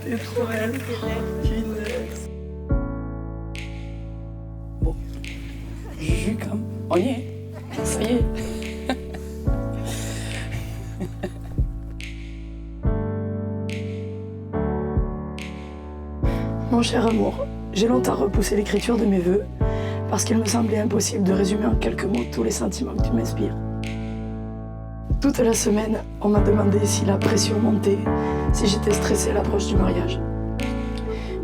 T'es trop belle. Punaise. Bon. Juju, comme. On y est. Ça y est. Mon cher amour, j'ai longtemps repoussé l'écriture de mes vœux parce qu'il me semblait impossible de résumer en quelques mots tous les sentiments que tu m'inspires. Toute la semaine, on m'a demandé si la pression montait, si j'étais stressée à l'approche du mariage.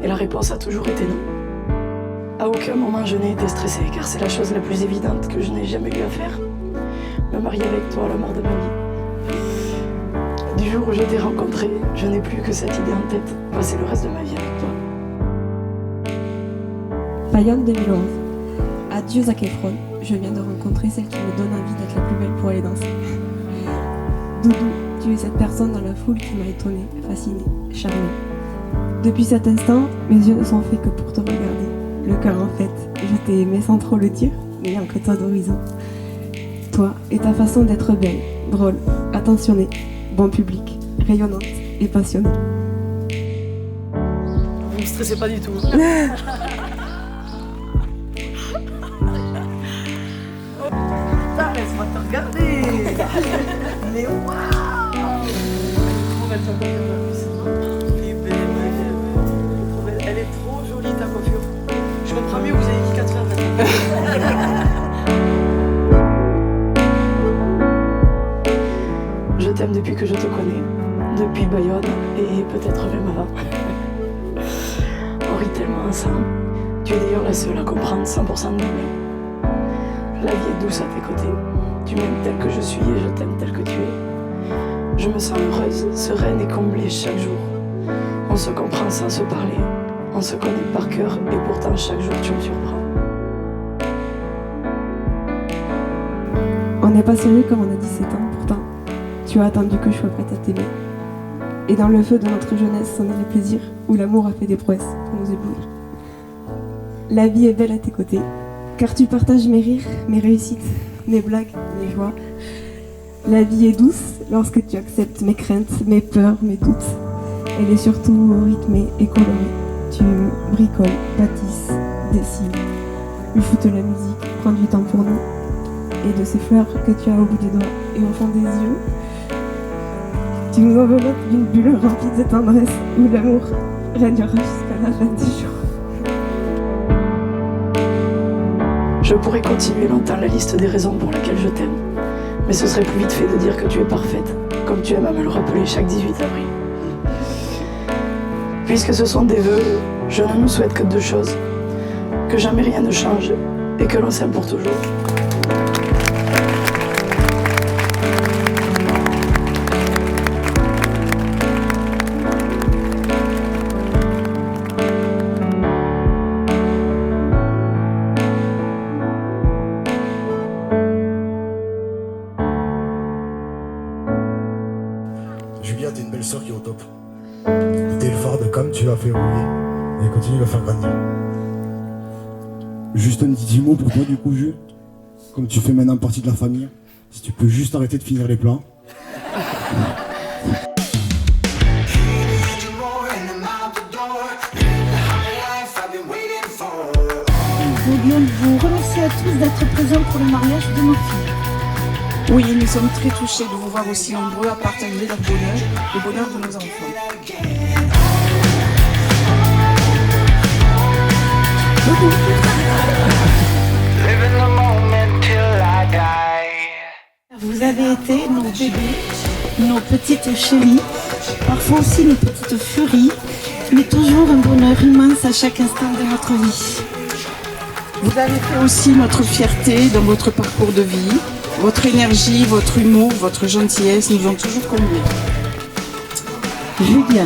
Et la réponse a toujours été non. À aucun moment je n'ai été stressée, car c'est la chose la plus évidente que je n'ai jamais eu à faire. Me marier avec toi, l'amour de ma vie. Du jour où je t'ai rencontré, je n'ai plus que cette idée en tête, passer le reste de ma vie avec toi. Bayonne 2011. Adieu Zac Efron, je viens de rencontrer celle qui me donne envie d'être la plus belle pour aller danser. Doudou, tu es cette personne dans la foule qui m'a étonnée, fascinée, charmée. Depuis cet instant, mes yeux ne sont faits que pour te regarder. Le cœur en fait, je t'ai aimé sans trop le dire, n'ayant que toi d'horizon. Toi et ta façon d'être belle, drôle, attentionnée, bon public, rayonnante et passionnée. Vous me stressez pas du tout. Laisse-moi te regarder. Mais waouh. Elle est trop jolie ta coiffure. Je comprends mieux, vous avez dit 4 heures maintenant. Je t'aime depuis que je te connais, depuis Bayonne et peut-être même avant. On rit tellement ensemble. Tu es d'ailleurs la seule à comprendre 100% de nous-mêmes. La vie est douce à tes côtés. Tu m'aimes tel que je suis et je t'aime tel que tu es. Je me sens heureuse, sereine et comblée chaque jour. On se comprend sans se parler. On se connaît par cœur et pourtant chaque jour tu me surprends. On n'est pas sérieux comme on a 17 ans, pourtant. Tu as attendu que je sois prête à t'aimer. Et dans le feu de notre jeunesse, on est les plaisirs où l'amour a fait des prouesses pour nous éblouir. La vie est belle à tes côtés, car tu partages mes rires, mes réussites, mes blagues, mes joies. La vie est douce lorsque tu acceptes mes craintes, mes peurs, mes doutes. Elle est surtout rythmée et colorée. Tu bricoles, bâtisses, dessines, écoutes la musique, prends du temps pour nous. Et de ces fleurs que tu as au bout des doigts et au fond des yeux, tu nous enveloppes d'une bulle remplie de tendresse où l'amour régnera jusqu'à la fin du jour. Je pourrais continuer longtemps la liste des raisons pour lesquelles je t'aime, mais ce serait plus vite fait de dire que tu es parfaite, comme tu aimes à me le rappeler chaque 18 avril. Puisque ce sont des vœux, je ne nous souhaite que 2 choses, que jamais rien ne change et que l'on s'aime pour toujours. Julia, t'es une belle sœur qui est au top. T'es le phare de Cam, tu l'as fait évoluer et continue de le faire grandir. Juste un petit mot pour toi du coup, Jules. Comme tu fais maintenant partie de la famille, si tu peux juste arrêter de finir les plats. Nous voulions vous remercier à tous d'être présents pour le mariage de nos filles. Oui, nous sommes très touchés de vous voir aussi nombreux à partager leur bonheur, le bonheur de nos enfants. Vous avez été nos bébés, nos petites chéries, parfois aussi nos petites furies, mais toujours un bonheur immense à chaque instant de notre vie. Vous avez fait aussi notre fierté dans votre parcours de vie. Votre énergie, votre humour, votre gentillesse nous ont toujours comblés. Julia,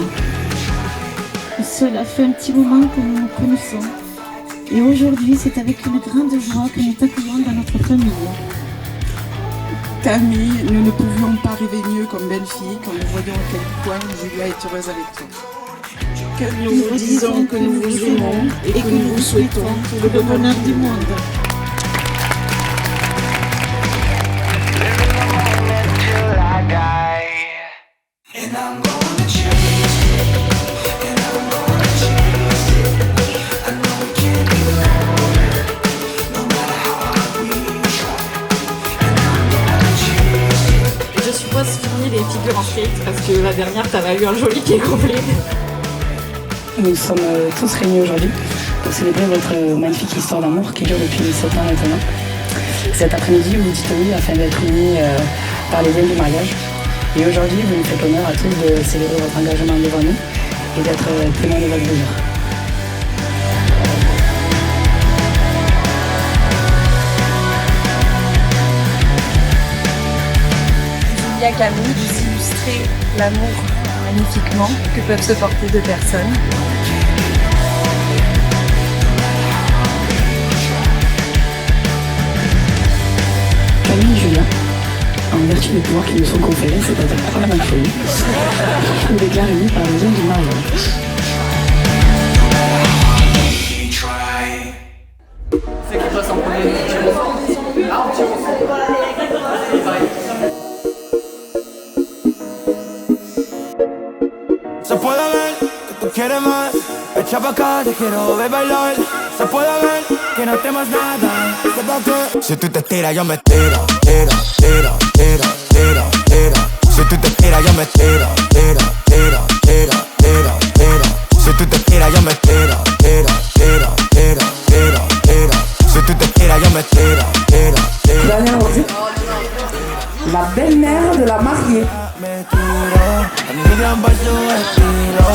cela fait un petit moment que nous nous connaissons. Et aujourd'hui, c'est avec une grande joie que nous t'accueillons dans notre famille. Camille, nous ne pouvions pas rêver mieux comme belle-fille quand nous voyons à quel point Julia est heureuse avec toi. Que nous vous disons que nous vous aimons et que nous vous souhaitons tout le bonheur du monde. Living the moment till I die. conclure en skate parce que la dernière, t'avais eu un joli pied complet. Nous sommes tous réunis aujourd'hui pour célébrer votre magnifique histoire d'amour qui dure depuis 7 ans maintenant. Cet après-midi, vous dites oui afin d'être unis par les liens du mariage. Et aujourd'hui, vous nous faites l'honneur à tous de célébrer votre engagement devant nous et d'être témoins de votre bonheur. Julia Camille, vous illustrez l'amour magnifiquement que peuvent se porter deux personnes. Camille et Julien, en vertu des pouvoirs qui nous sont conférés, c'est-à-dire par la folie, nous déclarent unis par les liens du mariage. C'est qui passe en premier. Se puede ver que tú quieres más. Echa pa' acá, te quiero ver bailar. Se puede ver que no temas nada. Si tú te tiras, yo me tiro, tiro, tiro, tiro, tiro, tiro. Si tú te tiras, yo me tiro, tiro, tiro, tiro, tiro, tiro. Si tú te tiras, yo me tiro, tiro, tiro, tiro, tiro, tiro. Si tú te tiras, yo me tiro, tiro, tiro. Dernière musique. La belle-mère de la mariée. Me tiro, envidian por su estilo.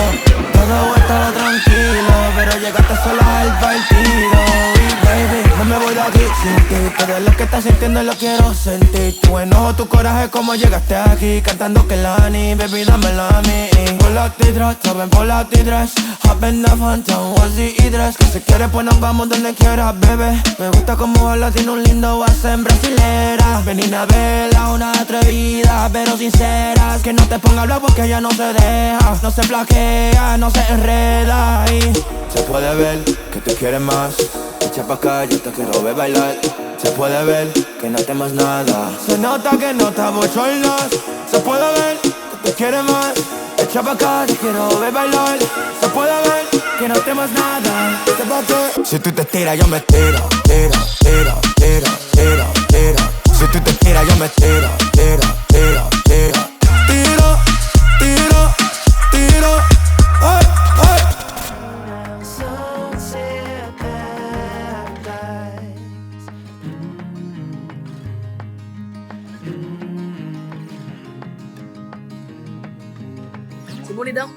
Todo estará tranquilo, pero llegaste sola al partido. Y baby, no me voy de aquí sin ti. Todo lo que estás sintiendo lo quiero sentir. Tu enojo, tu coraje, como llegaste aquí. Cantando que Lani, baby, dámela a mí. Por la T-Dress, saben por la T-Dress. Hop in the Phantom, Wazi y Dress. Que si quieres pues nos vamos donde quieras, bebé. Me gusta como habla, tiene un lindo accent brasilera. Ven y navega, una atrevida, pero sincera. Que no te ponga a hablar porque ella no se deja. No se plaquea, no se enreda. Y se puede ver que tú quieres más. Echa pa' acá, yo te quiero ver bailar. Se puede ver que no temas nada. Se nota que no estás bochornas. Se puede ver que tú quieres más. Echa pa' acá, te quiero ver bailar. Se puede ver que no temas nada. Si tú te tiras, yo me tiro, tiro, tiro, tiro, tiro, tiro. Si tú te tiras, yo me tiro, tiro, tiro, tiro. Tiro, tiro, tiro. Ay, ay. C'est bon les dents?